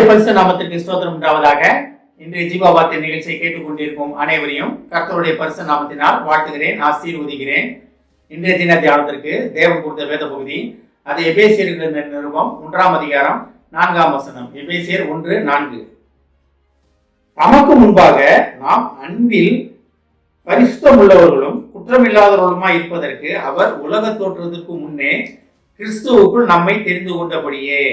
பரிசுத்த நாமத்திற்கு ஸ்தோத்திரம் உண்டாவதாக. இன்றைய ஜீவ வார்த்தை நிகழ்ச்சியை கேட்டுக்கொண்டிருக்கும் அனைவரையும் கர்த்தருடைய பரிசுத்த நாமத்தினால் வாழ்த்துகிறேன், ஆசீர்வதிக்கிறேன். இன்றைய தின தியானத்திற்கு தேவன் கொடுத்த வேத பகுதி அது எபேசியர்களின் நிருபம் 1ஆம் அதிகாரம் 4ஆம் வசனம். எபேசியர் 1:4. தமக்கு முன்பாக நாம் அன்பில் பரிசுத்தம் உள்ளவர்களும் குற்றமில்லாதவர்களுமாய் இருப்பதற்கு அவர் உலக தோற்றத்துக்கு முன்னே கிறிஸ்துவுக்குள் நம்மை தெரிந்து கொண்டபடியே.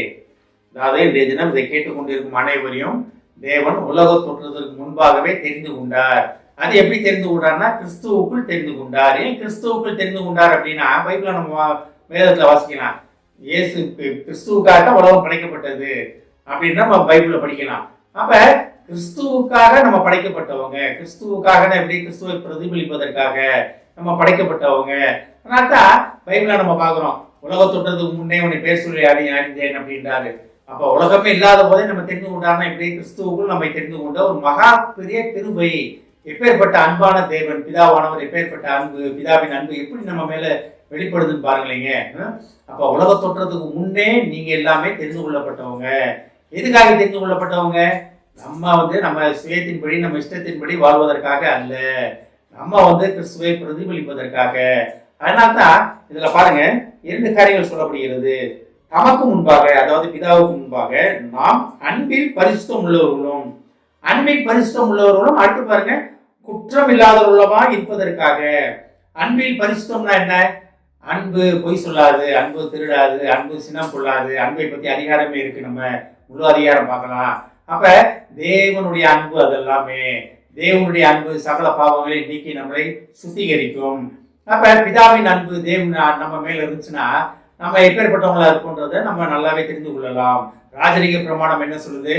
அதாவது இன்றைய தினம் இதை கேட்டுக்கொண்டிருக்கும் அனைவரையும் தேவன் உலக தோற்றத்திற்கு முன்பாகவே தெரிந்து கொண்டார். அது எப்படி தெரிந்து கொண்டார்னா கிறிஸ்துவுக்குள் தெரிந்து கொண்டார். ஏன் கிறிஸ்துவுக்குள் தெரிந்து கொண்டார் அப்படின்னா பைபிள நம்ம வேதத்துல வாசிக்கலாம். இயேசு கிறிஸ்துவுக்காக தான் உலகம் படைக்கப்பட்டது அப்படின்னு நம்ம பைபிள படிக்கலாம். அப்ப கிறிஸ்துவுக்காக நம்ம படைக்கப்பட்டவங்க, கிறிஸ்துவுக்காக எப்படி கிறிஸ்துவை பிரதிபலிப்பதற்காக நம்ம படைக்கப்பட்டவங்க. அதனால்தான் பைபிள நம்ம பாக்குறோம், உலக தோற்றத்துக்கு முன்னே உன்னை பேர் சொல்லி அறிந்தேன் அப்படின்றாரு. அப்ப உலகமே இல்லாத போதே நம்ம தெரிந்து கொண்டார்னா இப்படி கிறிஸ்துவுக்குள் நம்மை தெரிந்து கொண்ட ஒரு மகா பெரிய கிருபை. எப்பேற்பட்ட அன்பான தேவன் பிதாவானவர், எப்பேற்பட்ட அன்பு, பிதாவின் அன்பு எப்படி நம்ம மேல வெளிப்படுதுன்னு பாருங்களேங்க. அப்ப உலக தோற்றத்துக்கு முன்னே நீங்க எல்லாமே தெரிந்து கொள்ளப்பட்டவங்க. எதுக்காக தெரிந்து கொள்ளப்பட்டவங்க? நம்ம சுயத்தின்படி நம்ம இஷ்டத்தின்படி வாழ்வதற்காக அல்ல, நம்ம கிறிஸ்துவை பிரதிபலிப்பதற்காக. அதனால்தான் இதுல பாருங்க 2 காரியங்கள் சொல்லப்படுகிறது. தமக்கு முன்பாக, அதாவது பிதாவுக்கு முன்பாக நாம் அன்பில் பரிசுத்தம் உள்ளவர்களும், அன்பில் பரிசுத்தம் உள்ளவர்களும், அடுத்து பாருங்க குற்றம் இல்லாதவர்களுமா இருப்பதற்காக. அன்பில் பரிசுத்தம்னா என்ன? அன்பு பொய் சொல்லாது, அன்பு திருடாது, அன்பு சினம் கொள்ளாது, அன்பை பத்தி அதிகாரமே இருக்கு, நம்ம முழு அதிகாரம் பார்க்கலாம். அப்ப தேவனுடைய அன்பு, அதெல்லாமே தேவனுடைய அன்பு சகல பாவங்களை நீக்கி நம்மளை சுத்திகரிக்கும். அப்ப பிதாவின் அன்பு தேவன் நம்ம மேல இருந்துச்சுன்னா நம்ம எப்பேற்பட்டவங்களா இருக்கும்ன்றதை நம்ம நல்லாவே தெரிந்து கொள்ளலாம். ராஜரிக பிரமாணம் என்ன சொல்லுது?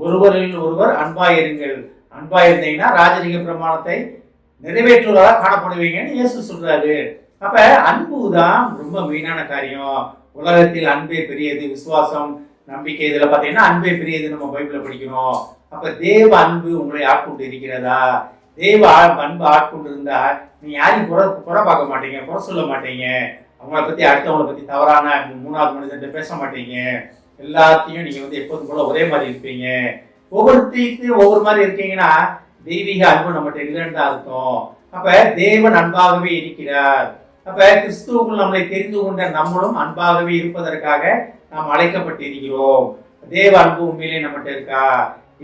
ஒருவரில் ஒருவர் அன்பாயிருங்கள். அன்பாயிருந்தீங்கன்னா ராஜரிக பிரமாணத்தை நிறைவேற்றுவதாக காணப்படுவீங்கன்னு இயேசு சொல்றாரு. அப்ப அன்பு தான் ரொம்ப மெயினான காரியம். உலகத்தில் அன்பே பெரியது, விசுவாசம் நம்பிக்கை, இதுல பாத்தீங்கன்னா அன்பே பெரியது நம்ம பைபிள படிக்கணும். அப்ப தேவ அன்பு உங்களை ஆட்கொண்டு இருக்கிறதா? தேவ அன்பு ஆட்கொண்டு இருந்தா நீ யாரையும் குறை பார்க்க மாட்டீங்க, குறை சொல்ல மாட்டீங்க, அவங்கள பத்தி அடுத்தவங்களை பத்தி தவறான 3வது மனிதன் பேச மாட்டீங்க. எல்லாத்தையும் நீங்க எப்போதும் போல ஒரே மாதிரி இருப்பீங்க. ஒவ்வொருத்தையும் ஒவ்வொரு மாதிரி இருக்கீங்கன்னா தெய்வீக அன்பு நம்மகிட்ட இல்லைன்னு அர்த்தம். அப்ப தேவன் அன்பாகவே இருக்கிறார். அப்ப கிறிஸ்துவுக்குள் நம்மளை தெரிந்து கொண்ட நம்மளும் அன்பாகவே இருப்பதற்காக நாம் அழைக்கப்பட்டு இருக்கிறோம். தேவ அன்பு உண்மையிலே நம்மகிட்ட இருக்கா?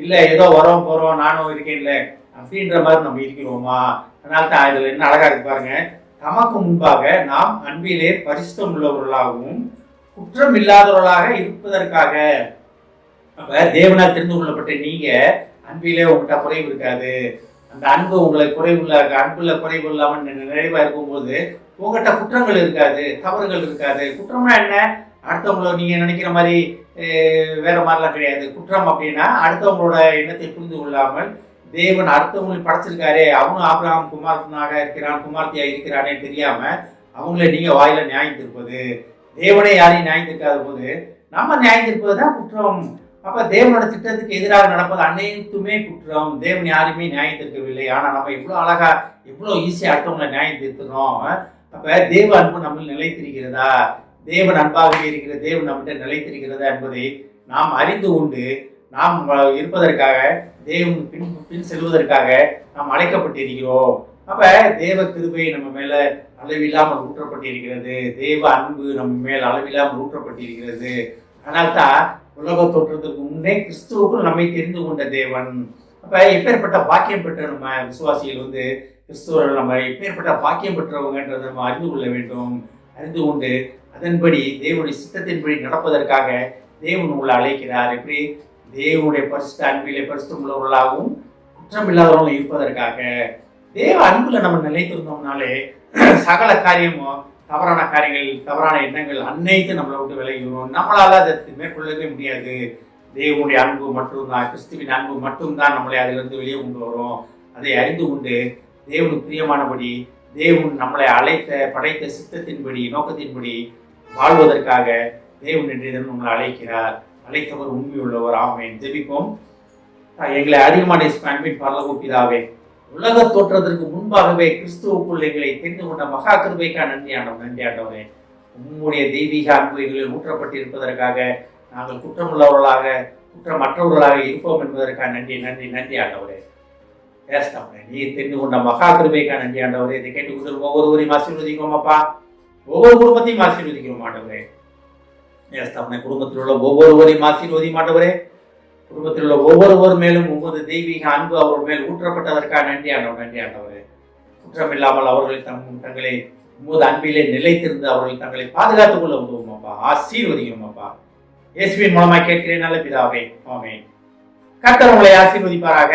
இல்ல ஏதோ வரோம் போறோம் நானும் இருக்கேன் இல்ல அப்படின்ற மாதிரி நம்ம இருக்கிறோமா? அதனால்தான் இதுல என்ன அழகா இருக்கு பாருங்க. தமக்கு முன்பாக நாம் அன்பிலே பரிசுத்தம் உள்ளவர்களாகவும் குற்றம் இல்லாதவர்களாக இருப்பதற்காக. அப்ப தேவனால் தெரிந்து கொள்ளப்பட்ட நீங்க அன்பிலே உங்கள்கிட்ட குறைவு இருக்காது. அந்த அன்பு உங்களை குறைவுள்ள, அன்புல குறைவு இல்லாம நிறைவா இருக்கும்போது உங்கள்கிட்ட குற்றங்கள் இருக்காது, தவறுகள் இருக்காது. குற்றம்னா என்ன? அடுத்தவங்கள நீங்க நினைக்கிற மாதிரி வேற மாதிரிலாம் கிடையாது. குற்றம் அப்படின்னா அடுத்தவங்களோட எண்ணத்தை புரிந்து கொள்ளாமல் தேவன் அடுத்தவங்களை படைச்சிருக்காரே, அவனும் ஆபிரகாம் குமாரனாக இருக்கிறான், குமார்த்தியா இருக்கிறானே தெரியாம அவங்கள நீங்க வாயில நியாயத்திருப்பது. தேவனே யாரையும் நியாயத்திருக்காத போது நம்ம நியாயத்திருப்பதுதான் குற்றம். அப்ப தேவனோட திட்டத்துக்கு எதிராக நடப்பது அனைத்துமே குற்றம். தேவன் யாருமே நியாயத்திருக்கவில்லை. ஆனா நம்ம எவ்வளவு அழகா, எவ்வளவு ஈஸியா அடுத்தவங்களை நியாயத்திருக்கிறோம். அப்ப தேவ அன்பு நம்ம நிலைத்திருக்கிறதா? தேவன் அன்பாகவே இருக்கிற தேவன் நம்மகிட்ட நிலைத்திருக்கிறதா என்பதை நாம் அறிந்து கொண்டு நாம் இருப்பதற்காக, தேவன் பின் செல்வதற்காக நாம் அழைக்கப்பட்டிருக்கிறோம். அப்ப தேவ கிருபை நம்ம மேல அளவில்லாமல் ஊற்றப்பட்டிருக்கிறது. தேவ அன்பு நம்ம மேல் அளவில்லாமல் ஊற்றப்பட்டிருக்கிறது. அதனால்தான் உலக தோற்றத்துக்கு முன்னே கிறிஸ்துவுக்குள் நம்மை தெரிந்து கொண்ட தேவன். அப்ப எப்பேற்பட்ட பாக்கியம் பெற்ற நம்ம விசுவாசிகள் கிறிஸ்துவர்கள் நம்ம எப்பேற்பட்ட பாக்கியம் பெற்றவங்கன்றதை நம்ம அறிந்து கொள்ள வேண்டும். அறிந்து கொண்டு அதன்படி தேவனுடைய சித்தத்தின்படி நடப்பதற்காக தேவன் உங்களை அழைக்கிறார். எப்படி? தேவனுடைய பரிசுத்த அன்பிலே பரிசுத்தம் உள்ளவர்களாகவும் குற்றம் இல்லாதவர்களும் இருப்பதற்காக. தேவ அன்புல நம்ம நிலைத்திருந்தோம்னாலே சகல காரியமும், தவறான காரியங்கள், தவறான எண்ணங்கள் அனைத்தும் நம்மளை விட்டு விலகிடும். நம்மளால அதை மேற்கொள்ளவே முடியாது. தேவனுடைய அன்பு மட்டும்தான், கிறிஸ்துவின் அன்பு மட்டும்தான் நம்மளை அதிலிருந்து வெளியே கொண்டு வரும். அதை அறிந்து கொண்டு தேவனுக்கு பிரியமானபடி தேவன் நம்மளை படைத்த சித்தத்தின்படி, நோக்கத்தின்படி வாழ்வதற்காக தேவன் இன்றைய தினம் நம்மளை அழைக்கிறார். அழைத்தவர் உண்மையுள்ளவர். ஆமென். ஜெபிப்போம். எங்களை அதிகமான அன்பின் பரலோக பிதாவே, உலக தோற்றத்திற்கு முன்பாகவே கிறிஸ்துவுக்குள் எங்களை தெரிந்து கொண்ட மகா கிருபைக்கா நன்றி ஆண்டவரே. உம்முடைய தெய்வீக அன்பு எங்களில் ஊற்றப்பட்டிருப்பதற்காக நாங்கள் குற்றமுள்ளவர்களாக குற்றமற்றவர்களாக இருப்போம் என்பதற்காக நன்றி நன்றி நன்றி ஆண்டவரே. ஏஸ்தாப்பா, நீர் தெரிந்து கொண்ட மகா கிருபைக்காக நன்றி ஆண்டவரே. இதை கேட்டுக்கொண்டு ஒவ்வொருவரையும் ஆசீர்வதிக்கிறோம் அப்பா. ஒவ்வொரு குடும்பத்தையும் ஆசீர்வதிக்கிறோம் ஆண்டவரே. ஏஸ்தாப்பா, குடும்பத்தில் உள்ள ஒவ்வொருவரையும் ஆசீர்வதியும் ஆண்டவரே. குடும்பத்தில் உள்ள ஒவ்வொருவர் மேலும் உமது தெய்வீக அன்பு அவர்கள் மேல் ஊற்றப்பட்டதற்காக நன்றி ஆண்டவர் நன்றி ஆண்டவரே. குற்றமில்லாமல் அவர்கள் தங்களை உமது அன்பிலே நிலைத்திருந்து அவர்கள் தங்களை பாதுகாத்துக் கொள்ள உதவும் அப்பா. ஆசீர்வதிக்கிறோம் அப்பா. இயேசுவின் மூலமாக கேட்கிறேன் நல்ல பிதாவே, ஆமென். கர்த்தர் உங்களை ஆசீர்வதிப்பாராக.